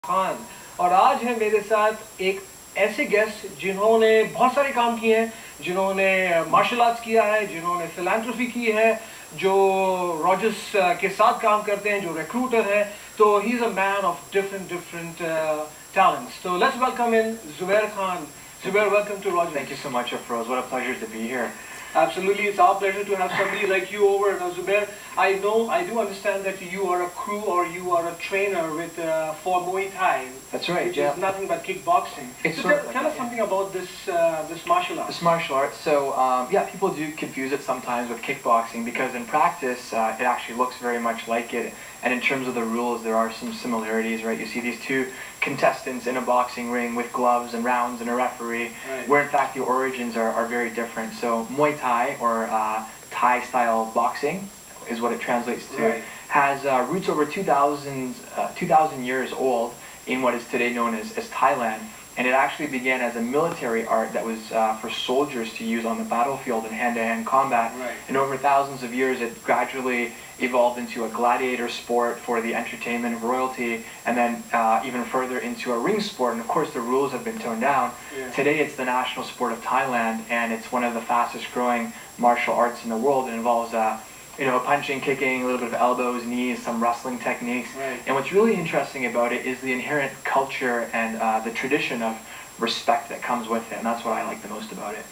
खान और आज है मेरे साथ एक ऐसे गेस्ट जिन्होंने बहुत सारे काम किए हैं, जिन्होंने मार्शल आर्ट्स किया है, जिन्होंने फिलैंथ्रोफी की है, जो रॉजर्स के साथ काम करते हैं, जो रिक्रूटर है. तो he is a man of different talents. So let's welcome in Zubair Khan. Zubair, welcome to Rogers. Thank you so much, Afroz. What a pleasure to be here. Absolutely, it's our pleasure to have somebody like you over. Now, Zubair, I do understand that you are a crew or you are a trainer with for Muay Thai. That's right. Which is nothing but kickboxing. It's so tell us something about this martial art. This martial art. So yeah, people do confuse it sometimes with kickboxing because in practice it actually looks very much like it. And in terms of the rules, there are some similarities, right? You see these two contestants in a boxing ring with gloves and rounds and a referee, right, where in fact the origins are very different. So Muay Thai, or Thai-style boxing, is what it translates to, right, has roots over 2,000 years old in what is today known as Thailand. And it actually began as a military art that was for soldiers to use on the battlefield in hand-to-hand combat. Right. And over thousands of years, it gradually evolved into a gladiator sport for the entertainment of royalty, and then even further into a ring sport. And of course, the rules have been toned down. Yeah. Today, it's the national sport of Thailand, and it's one of the fastest-growing martial arts in the world. It involves punching, kicking, a little bit of elbows, knees, some wrestling techniques. Right. And what's really interesting about it is the inherent culture and the tradition of respect that comes with it, and that's what I like the most about it.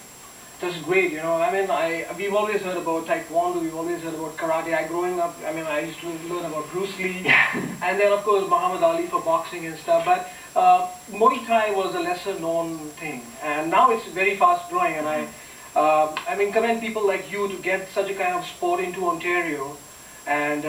That's great, I mean, we've always heard about Taekwondo, we've always heard about karate. Growing up, I used to learn about Bruce Lee, Yeah. and then of course Muhammad Ali for boxing and stuff. But Muay Thai was a lesser known thing, and now it's very fast growing. And I commend people like you to get such a kind of sport into Ontario, and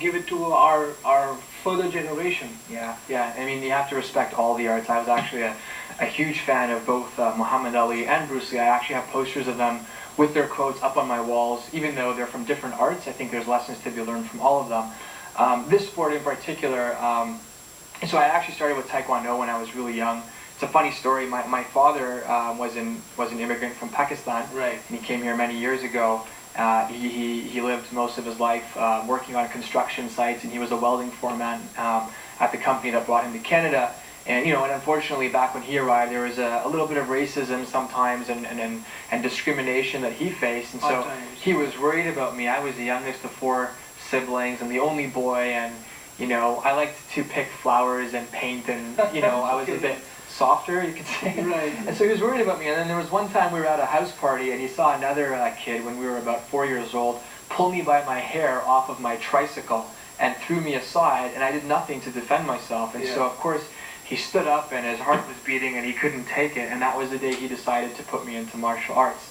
give it to our further generation. Yeah. I mean, you have to respect all the arts. I was actually a huge fan of both Muhammad Ali and Bruce Lee. I actually have posters of them with their quotes up on my walls. Even though they're from different arts, I think there's lessons to be learned from all of them. This sport in particular, so I actually started with Taekwondo when I was really young. It's a funny story. My father was an immigrant from Pakistan. Right. And he came here many years ago. He lived most of his life working on construction sites, and he was a welding foreman at the company that brought him to Canada. And and unfortunately, back when he arrived, there was a little bit of racism sometimes and discrimination that he faced. And so he was worried about me. I was the youngest of 4 siblings and the only boy, and I liked to pick flowers and paint, and I was a bit softer, you could say. Right. And so he was worried about me. And then there was one time we were at a house party, and he saw another kid when we were about 4 years old pull me by my hair off of my tricycle and threw me aside, and I did nothing to defend myself. And so of course he stood up, and his heart was beating, and he couldn't take it. And that was the day he decided to put me into martial arts.